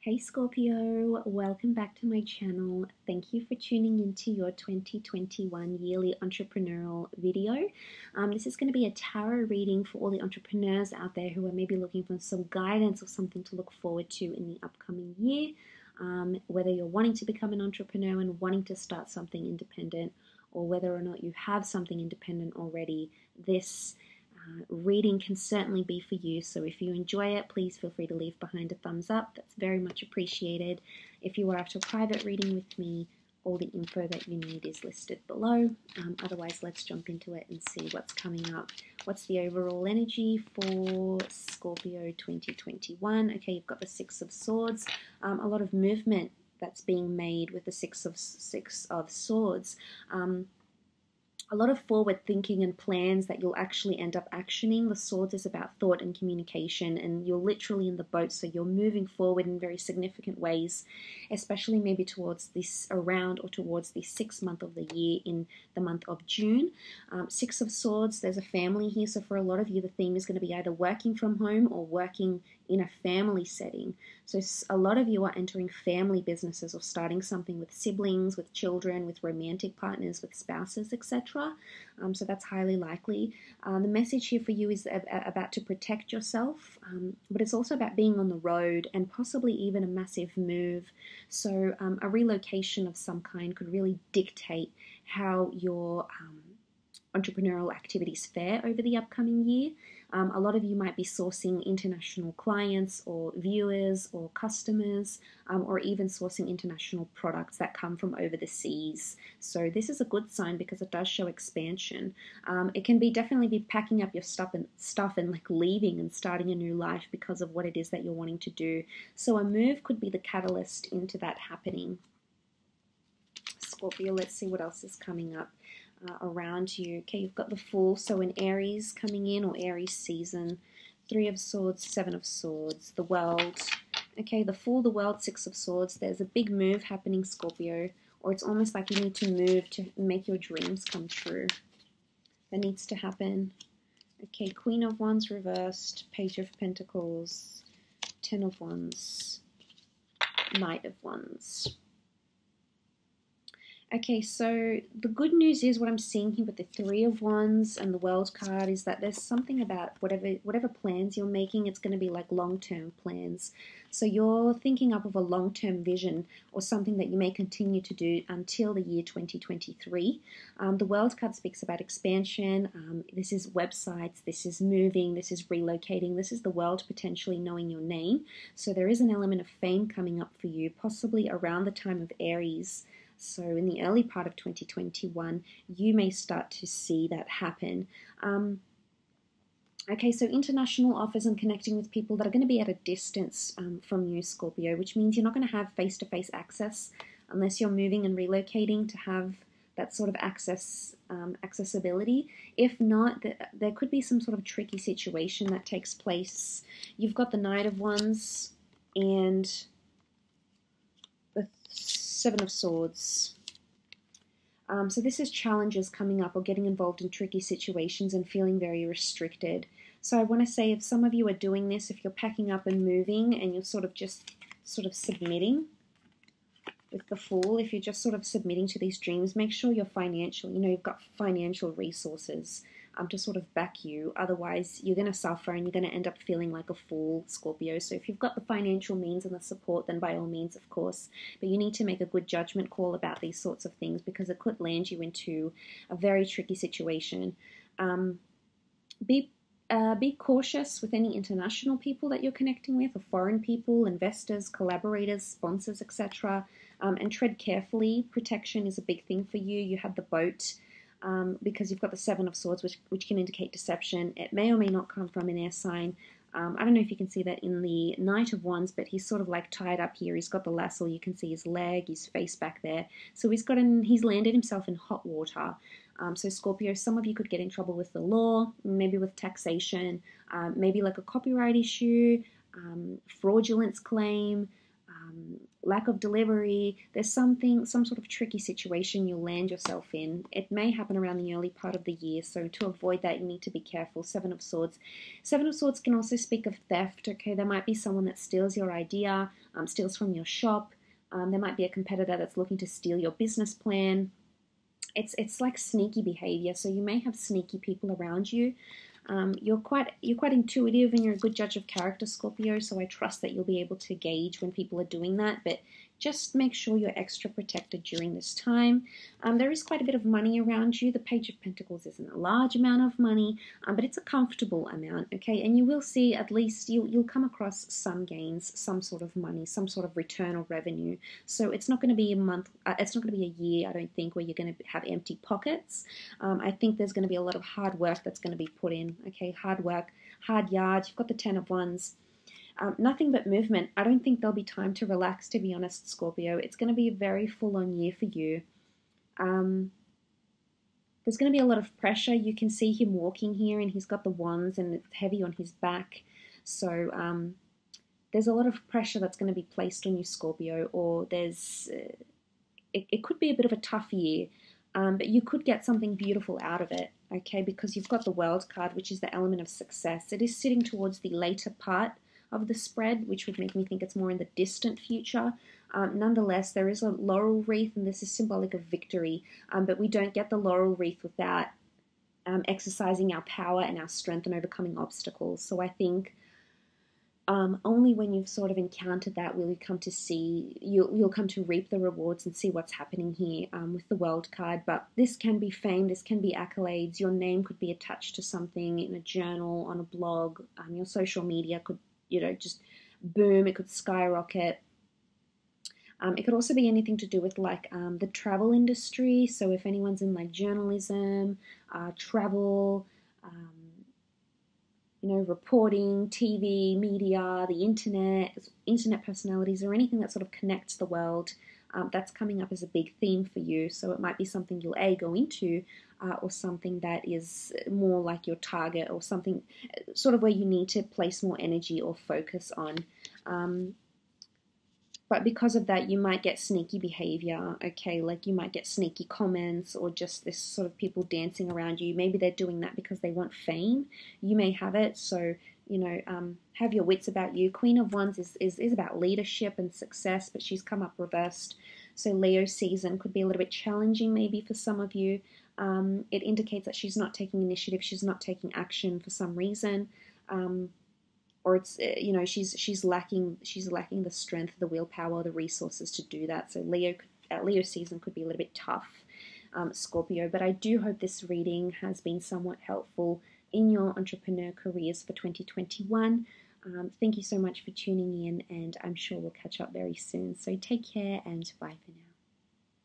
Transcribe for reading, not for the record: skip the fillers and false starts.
Hey Scorpio, welcome back to my channel. Thank you for tuning into your 2021 yearly entrepreneurial video. This is going to be a tarot reading for all the entrepreneurs out there who are maybe looking for some guidance or something to look forward to in the upcoming year. Whether you're wanting to become an entrepreneur and wanting to start something independent, or whether or not you have something independent already, this reading can certainly be for you. So if you enjoy it, please feel free to leave behind a thumbs up. That's very much appreciated. If you are after a private reading with me, all the info that you need is listed below. Otherwise, let's jump into it and see what's coming up. What's the overall energy for Scorpio 2021? Okay, you've got the Six of Swords. A lot of movement that's being made with the Six of Swords. A lot of forward thinking and plans that you'll actually end up actioning. The Swords is about thought and communication, and you're literally in the boat, so you're moving forward in very significant ways, especially maybe towards this around or towards the 6th month of the year in the month of June. Six of Swords, there's a family here, so for a lot of you the theme is going to be either working from home or working in a family setting. So a lot of you are entering family businesses or starting something with siblings, with children, with romantic partners, with spouses, etc. So that's highly likely. The message here for you is about to protect yourself, but it's also about being on the road and possibly even a massive move. So a relocation of some kind could really dictate how your entrepreneurial activities fare over the upcoming year. A lot of you might be sourcing international clients or viewers or customers, or even sourcing international products that come from over the seas. So this is a good sign because it does show expansion. It can be definitely be packing up your stuff and like leaving and starting a new life because of what it is that you're wanting to do. So a move could be the catalyst into that happening. Scorpio, let's see what else is coming up around you. Okay, you've got the Fool, so an Aries coming in, or Aries season. Three of Swords, Seven of Swords, the World. Okay, the Fool, the World, Six of Swords. There's a big move happening, Scorpio, or it's almost like you need to move to make your dreams come true. That needs to happen. Okay, Queen of Wands reversed, Page of Pentacles, Ten of Wands, Knight of Wands. Okay, so the good news is what I'm seeing here with the Three of Wands and the World card is that there's something about whatever plans you're making, it's going to be like long-term plans. So you're thinking up of a long-term vision or something that you may continue to do until the year 2023. The World card speaks about expansion. This is websites, this is moving, this is relocating, this is the world potentially knowing your name. So there is an element of fame coming up for you, possibly around the time of Aries. So in the early part of 2021, you may start to see that happen. Okay, so international offers and connecting with people that are going to be at a distance from you, Scorpio, which means you're not going to have face-to-face access unless you're moving and relocating to have that sort of accessibility. If not, there could be some sort of tricky situation that takes place. You've got the Knight of Wands and the Seven of Swords. So this is challenges coming up or getting involved in tricky situations and feeling very restricted. So I want to say if some of you are doing this, if you're packing up and moving and you're sort of submitting with the Fool, if you're just sort of submitting to these dreams, make sure you're financial, you've got financial resources to sort of back you. Otherwise, you're going to suffer and you're going to end up feeling like a fool, Scorpio. So if you've got the financial means and the support, then by all means, of course. But you need to make a good judgment call about these sorts of things because it could land you into a very tricky situation. Be cautious with any international people that you're connecting with, or foreign people, investors, collaborators, sponsors, etc. And tread carefully. Protection is a big thing for you. You had the boat. Because you've got the Seven of Swords, which can indicate deception. It may or may not come from an air sign. I don't know if you can see that in the Knight of Wands, but he's sort of like tied up here. He's got the lasso. You can see his leg, his face back there. So he's landed himself in hot water. So Scorpio, some of you could get in trouble with the law, maybe with taxation, maybe like a copyright issue, fraudulence claim, lack of delivery. There's some sort of tricky situation you'll land yourself in. It may happen around the early part of the year, so to avoid that, you need to be careful. Seven of Swords. Seven of Swords can also speak of theft, okay? There might be someone that steals your idea, steals from your shop. There might be a competitor that's looking to steal your business plan. It's like sneaky behavior, so you may have sneaky people around you. You're quite intuitive and you're a good judge of character, Scorpio, so I trust that you'll be able to gauge when people are doing that, but just make sure you're extra protected during this time. There is quite a bit of money around you. The Page of Pentacles isn't a large amount of money, but it's a comfortable amount, okay? And you will see, at least you'll come across some gains, some sort of money, some sort of return or revenue. So it's not going to be a month, it's not going to be a year, I don't think, where you're going to have empty pockets. I think there's going to be a lot of hard work that's going to be put in, okay? Hard work, hard yards. You've got the Ten of Wands. Nothing but movement. I don't think there'll be time to relax, to be honest, Scorpio. It's going to be a very full-on year for you. There's going to be a lot of pressure. You can see him walking here, and he's got the wands, and it's heavy on his back. So there's a lot of pressure that's going to be placed on you, Scorpio, or there's... it could be a bit of a tough year, but you could get something beautiful out of it, okay, because you've got the World card, which is the element of success. It is sitting towards the later part of the spread, which would make me think it's more in the distant future. Nonetheless, there is a laurel wreath, and this is symbolic of victory, but we don't get the laurel wreath without exercising our power and our strength and overcoming obstacles. So I think only when you've sort of encountered that will you come to see, you'll come to reap the rewards and see what's happening here with the World card. But this can be fame, this can be accolades, your name could be attached to something in a journal, on a blog, your social media could, just boom, it could skyrocket. It could also be anything to do with like the travel industry. So if anyone's in like journalism, travel, reporting, TV, media, the internet personalities, or anything that sort of connects the world, that's coming up as a big theme for you. So it might be something you'll go into, or something that is more like your target, or something sort of where you need to place more energy or focus on. But because of that, you might get sneaky behavior, okay? Like you might get sneaky comments, or just this sort of people dancing around you. Maybe they're doing that because they want fame. You may have it, so, have your wits about you. Queen of Wands is about leadership and success, but she's come up reversed. So Leo season could be a little bit challenging maybe for some of you. It indicates that she's not taking initiative, she's not taking action for some reason. Or it's she's lacking the strength, the willpower, the resources to do that. So Leo season could be a little bit tough, Scorpio. But I do hope this reading has been somewhat helpful in your entrepreneur careers for 2021. Thank you so much for tuning in, and I'm sure we'll catch up very soon. So take care and bye for now.